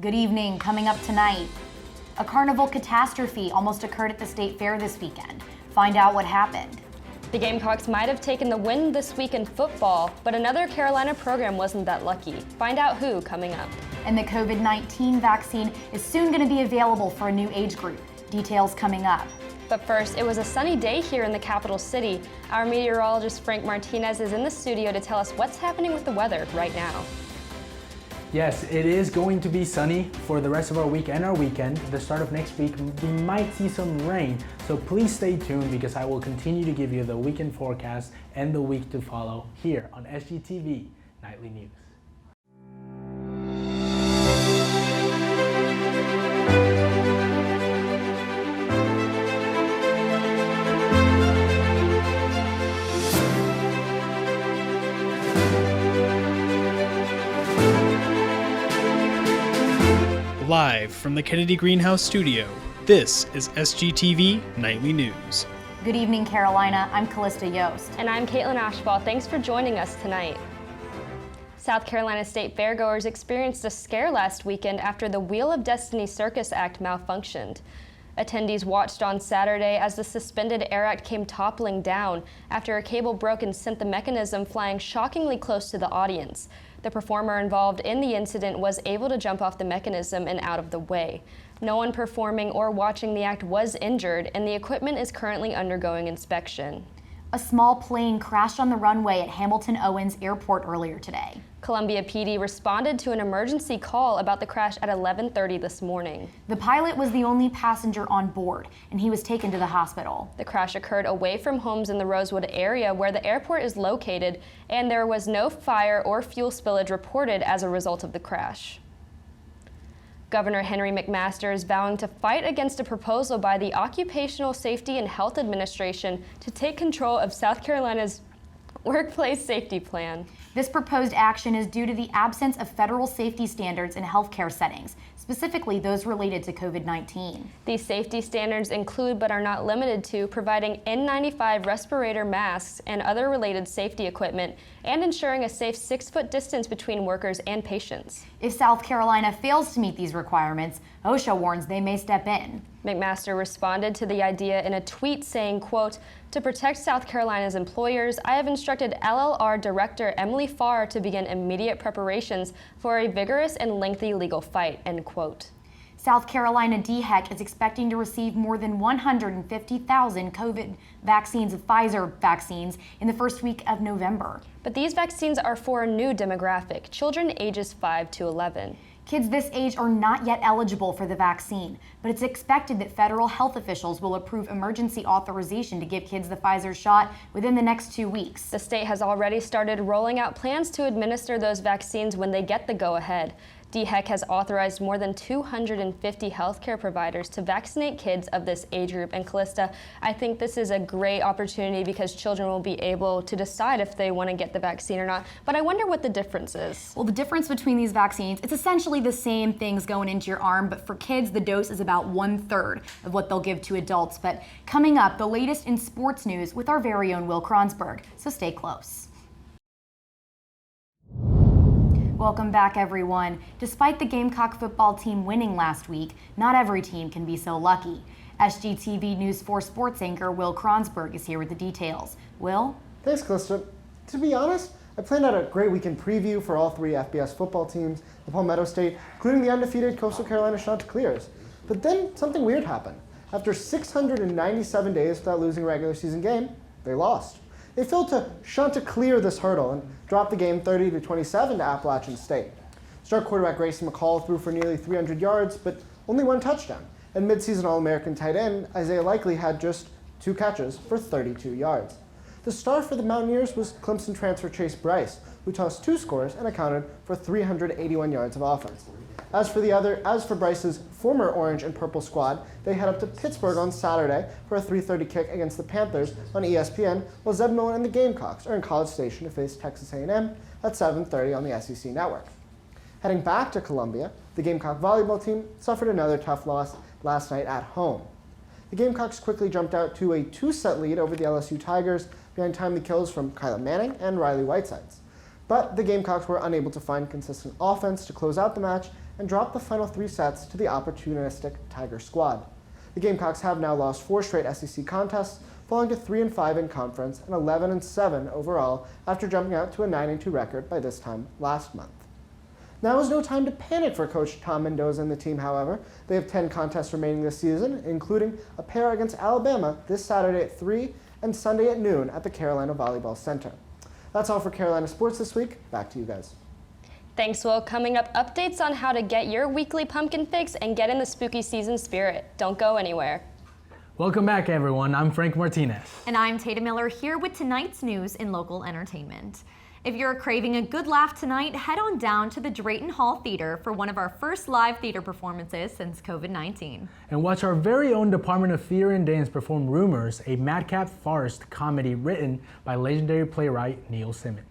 Good evening. Coming up tonight, a carnival catastrophe almost occurred at the state fair this weekend. Find out what happened. The Gamecocks might have taken the win this week in football, but another Carolina program wasn't that lucky. Find out who coming up. And the COVID-19 vaccine is soon going to be available for a new age group. Details coming up. But first, it was a sunny day here in the capital city. Our meteorologist Frank Martinez is in the studio to tell us what's happening with the weather right now. Yes, it is going to be sunny for the rest of our week and our weekend. The start of next week, we might see some rain, so please stay tuned because I will continue to give you the weekend forecast and the week to follow here on SGTV Nightly News. Live from the Kennedy Greenhouse studio, this is SGTV Nightly News. Good evening, Carolina. I'm Callista Yost. And I'm Caitlin Ashball. Thanks for joining us tonight. South Carolina State Fairgoers experienced a scare last weekend after the Wheel of Destiny Circus Act malfunctioned. Attendees watched on Saturday as the suspended air act came toppling down after a cable broke and sent the mechanism flying shockingly close to the audience. The performer involved in the incident was able to jump off the mechanism and out of the way. No one performing or watching the act was injured, and the equipment is currently undergoing inspection. A small plane crashed on the runway at Hamilton-Owens Airport earlier today. Columbia PD responded to an emergency call about the crash at 11:30 this morning. The pilot was the only passenger on board, and he was taken to the hospital. The crash occurred away from homes in the Rosewood area where the airport is located, and there was no fire or fuel spillage reported as a result of the crash. Governor Henry McMaster is vowing to fight against a proposal by the Occupational Safety and Health Administration to take control of South Carolina's workplace safety plan. This proposed action is due to the absence of federal safety standards in healthcare settings, specifically those related to COVID-19. These safety standards include, but are not limited to, providing N95 respirator masks and other related safety equipment, and ensuring a safe 6-foot distance between workers and patients. If South Carolina fails to meet these requirements, OSHA warns they may step in. McMaster responded to the idea in a tweet saying, quote, "To protect South Carolina's employers, I have instructed LLR Director Emily Farr to begin immediate preparations for a vigorous and lengthy legal fight," end quote. South Carolina DHEC is expecting to receive more than 150,000 COVID vaccines of Pfizer vaccines in the first week of November. But these vaccines are for a new demographic, children ages 5 to 11. Kids this age are not yet eligible for the vaccine, but it's expected that federal health officials will approve emergency authorization to give kids the Pfizer shot within the next 2 weeks. The state has already started rolling out plans to administer those vaccines when they get the go-ahead. DHEC has authorized more than 250 healthcare providers to vaccinate kids of this age group. And Callista, I think this is a great opportunity because children will be able to decide if they want to get the vaccine or not. But I wonder what the difference is. Well, the difference between these vaccines, it's essentially the same things going into your arm, but for kids, the dose is about 1/3 of what they'll give to adults. But coming up, the latest in sports news with our very own Will Kronsberg. So stay close. Welcome back, everyone. Despite the Gamecock football team winning last week, not every team can be so lucky. SGTV News 4 sports anchor Will Kronsberg is here with the details. Will? Thanks, Callista. To be honest, I planned out a great weekend preview for all 3 FBS football teams, the Palmetto State, including the undefeated Coastal Carolina Chanticleers. But then something weird happened. After 697 days without losing a regular season game, they lost. They failed to Chanticleer this hurdle and dropped the game 30-27 to Appalachian State. Star quarterback Grayson McCall threw for nearly 300 yards, but only 1 touchdown. And midseason All-American tight end Isaiah Likely had just 2 catches for 32 yards. The star for the Mountaineers was Clemson transfer Chase Bryce, who tossed 2 scores and accounted for 381 yards of offense. As for Bryce's former orange and purple squad, they head up to Pittsburgh on Saturday for a 3:30 kick against the Panthers on ESPN, while Zeb Nolan and the Gamecocks are in College Station to face Texas A&M at 7:30 on the SEC Network. Heading back to Columbia, the Gamecock volleyball team suffered another tough loss last night at home. The Gamecocks quickly jumped out to a 2-set lead over the LSU Tigers behind timely kills from Kyla Manning and Riley Whitesides. But the Gamecocks were unable to find consistent offense to close out the match and dropped the final 3 sets to the opportunistic Tiger squad. The Gamecocks have now lost 4 straight SEC contests, falling to 3-5 in conference and 11-7 overall after jumping out to a 9-2 record by this time last month. Now is no time to panic for Coach Tom Mendoza and the team, however. They have 10 contests remaining this season, including a pair against Alabama this Saturday at 3 and Sunday at noon at the Carolina Volleyball Center. That's all for Carolina Sports this week. Back to you guys. Thanks, Will. Coming up, updates on how to get your weekly pumpkin fix and get in the spooky season spirit. Don't go anywhere. Welcome back, everyone. I'm Frank Martinez. And I'm Tata Miller here with tonight's news in local entertainment. If you're craving a good laugh tonight, head on down to the Drayton Hall Theater for one of our first live theater performances since COVID-19. And watch our very own Department of Theater and Dance perform Rumors, a madcap farce comedy written by legendary playwright Neil Simon.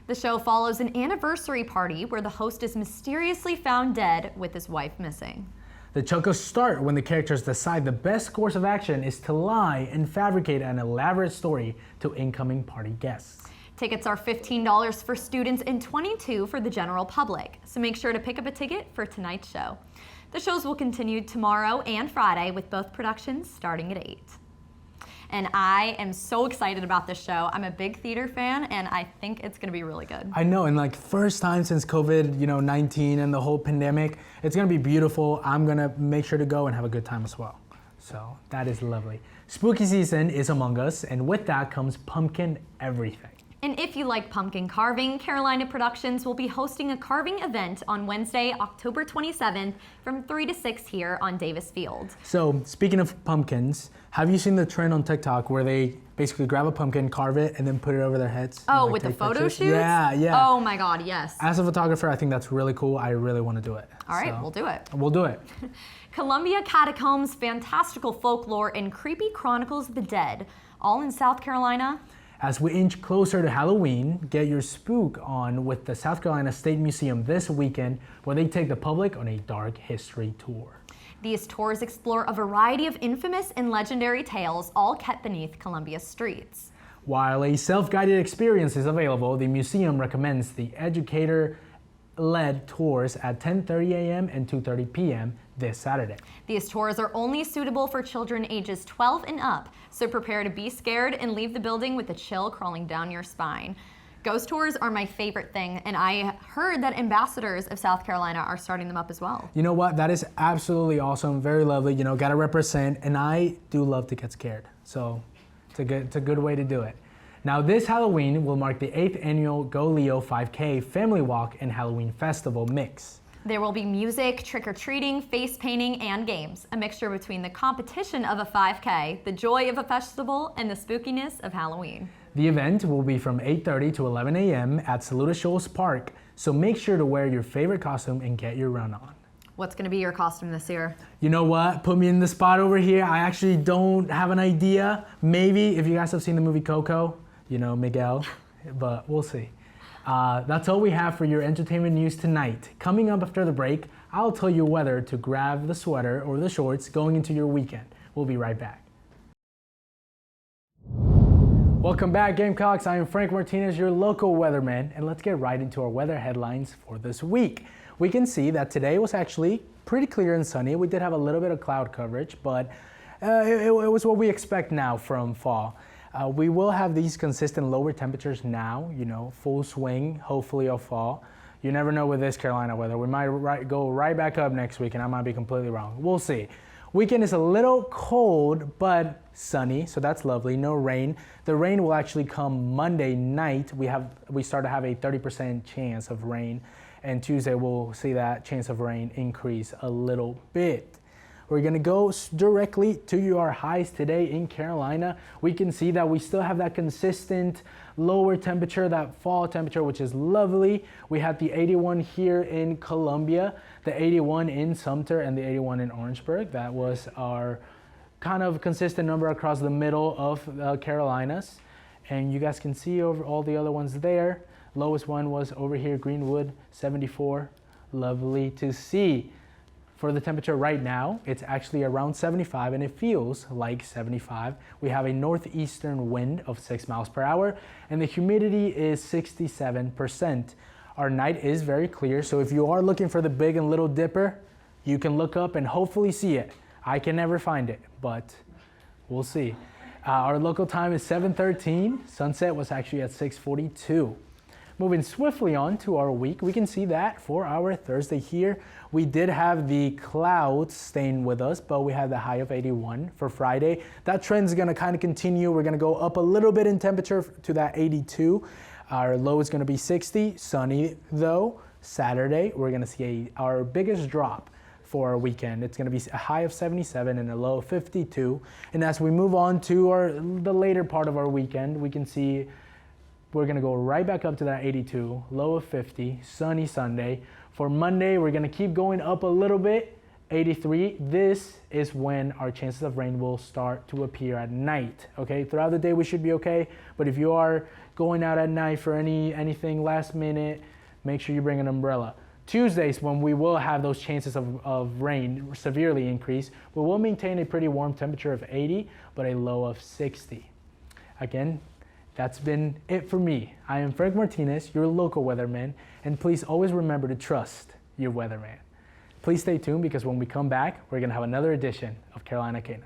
The show follows an anniversary party where the host is mysteriously found dead with his wife missing. The chuckles start when the characters decide the best course of action is to lie and fabricate an elaborate story to incoming party guests. Tickets are $15 for students and $22 for the general public, so make sure to pick up a ticket for tonight's show. The shows will continue tomorrow and Friday with both productions starting at 8. And I am so excited about this show. I'm a big theater fan, and I think it's gonna be really good. I know, and like first time since COVID-19 and the whole pandemic, it's gonna be beautiful. I'm gonna make sure to go and have a good time as well. So that is lovely. Spooky season is among us, and with that comes pumpkin everything. And if you like pumpkin carving, Carolina Productions will be hosting a carving event on Wednesday, October 27th from 3 to 6 here on Davis Field. So speaking of pumpkins, have you seen the trend on TikTok where they basically grab a pumpkin, carve it, and then put it over their heads? Oh, and, with the take photo pictures? shoots? Yeah. Oh my God, yes. As a photographer, I think that's really cool. I really want to do it. All right, we'll do it. We'll do it. Columbia Catacombs, fantastical folklore, and creepy chronicles of the dead, all in South Carolina. As we inch closer to Halloween, get your spook on with the South Carolina State Museum this weekend, where they take the public on a dark history tour. These tours explore a variety of infamous and legendary tales, all kept beneath Columbia's streets. While a self-guided experience is available, the museum recommends the educator-led tours at 10:30 a.m. and 2:30 p.m. this Saturday. These tours are only suitable for children ages 12 and up, so prepare to be scared and leave the building with a chill crawling down your spine. Ghost tours are my favorite thing, and I heard that ambassadors of South Carolina are starting them up as well. You know what? That is absolutely awesome. Very lovely. You know, gotta represent, and I do love to get scared. So it's a good way to do it. Now, this Halloween will mark the 8th annual Go Leo 5K Family Walk and Halloween Festival mix. There will be music, trick-or-treating, face painting, and games, a mixture between the competition of a 5K, the joy of a festival, and the spookiness of Halloween. The event will be from 8:30 to 11 a.m. at Saluda Shoals Park, so make sure to wear your favorite costume and get your run on. What's going to be your costume this year? You know what? Put me in the spot over here. I actually don't have an idea. Maybe if you guys have seen the movie Coco, you know, Miguel, but we'll see. That's all we have for your entertainment news tonight. Coming up after the break, I'll tell you whether to grab the sweater or the shorts going into your weekend. We'll be right back. Welcome back, Gamecocks. I am Frank Martinez, your local weatherman, and let's get right into our weather headlines for this week. We can see that today was actually pretty clear and sunny. We did have a little bit of cloud coverage, but it was what we expect now from fall. We will have these consistent lower temperatures now, you know, full swing, hopefully of fall. You never know with this Carolina weather. We might go right back up next week, and I might be completely wrong. We'll see. Weekend is a little cold, but sunny, so that's lovely. No rain. The rain will actually come Monday night. We start to have a 30% chance of rain, and Tuesday we'll see that chance of rain increase a little bit. We're gonna go directly to your highs today in Carolina. We can see that we still have that consistent lower temperature, that fall temperature, which is lovely. We had the 81 here in Columbia, the 81 in Sumter, and the 81 in Orangeburg. That was our kind of consistent number across the middle of Carolinas. And you guys can see over all the other ones there. Lowest one was over here, Greenwood, 74. Lovely to see. For the temperature right now, it's actually around 75 and it feels like 75. We have a northeastern wind of 6 miles per hour and the humidity is 67%. Our night is very clear, so if you are looking for the Big and Little Dipper, you can look up and hopefully see it. I can never find it, but we'll see. Our local time is 7:13. Sunset was actually at 6:42. Moving swiftly on to our week, we can see that for our Thursday here, we did have the clouds staying with us, but we had the high of 81 for Friday. That trend is going to kind of continue. We're going to go up a little bit in temperature to that 82. Our low is going to be 60. Sunny though. Saturday, we're going to see our biggest drop for our weekend. It's going to be a high of 77 and a low of 52. And as we move on to the later part of our weekend, we can see we're going to go right back up to that 82, low of 50, sunny Sunday. For Monday, we're going to keep going up a little bit, 83. This is when our chances of rain will start to appear at night. Okay, throughout the day we should be okay, but if you are going out at night for anything last minute, make sure you bring an umbrella. Tuesdays, when we will have those chances of rain severely increase, we will maintain a pretty warm temperature of 80, but a low of 60. Again, that's been it for me. I am Frank Martinez, your local weatherman, and please always remember to trust your weatherman. Please stay tuned because when we come back, we're going to have another edition of Carolina Canines.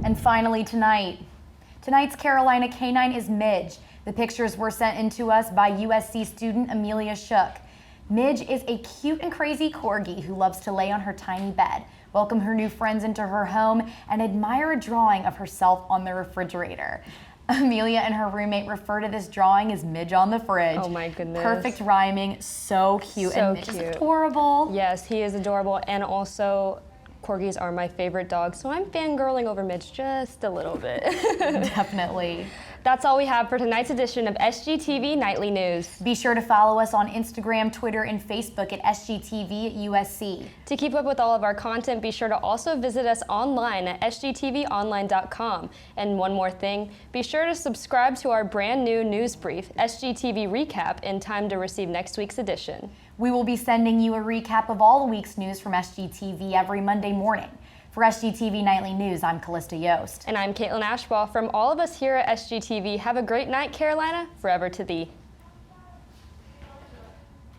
And finally tonight's Carolina Canine is Midge. The pictures were sent in to us by USC student Amelia Shook. Midge is a cute and crazy corgi who loves to lay on her tiny bed, welcome her new friends into her home, and admire a drawing of herself on the refrigerator. Amelia and her roommate refer to this drawing as Midge on the fridge. Oh my goodness. Perfect rhyming, so cute. So and Midge cute. is adorable. Yes, he is adorable, and also corgis are my favorite dog, so I'm fangirling over Midge just a little bit. Definitely. That's all we have for tonight's edition of SGTV Nightly News. Be sure to follow us on Instagram, Twitter, and Facebook at SGTV USC. To keep up with all of our content, be sure to also visit us online at sgtvonline.com. And one more thing, be sure to subscribe to our brand new news brief, SGTV Recap, in time to receive next week's edition. We will be sending you a recap of all the week's news from SGTV every Monday morning. For SGTV Nightly News, I'm Callista Yost. And I'm Caitlin Ashbaugh. From all of us here at SGTV, have a great night, Carolina. Forever to thee.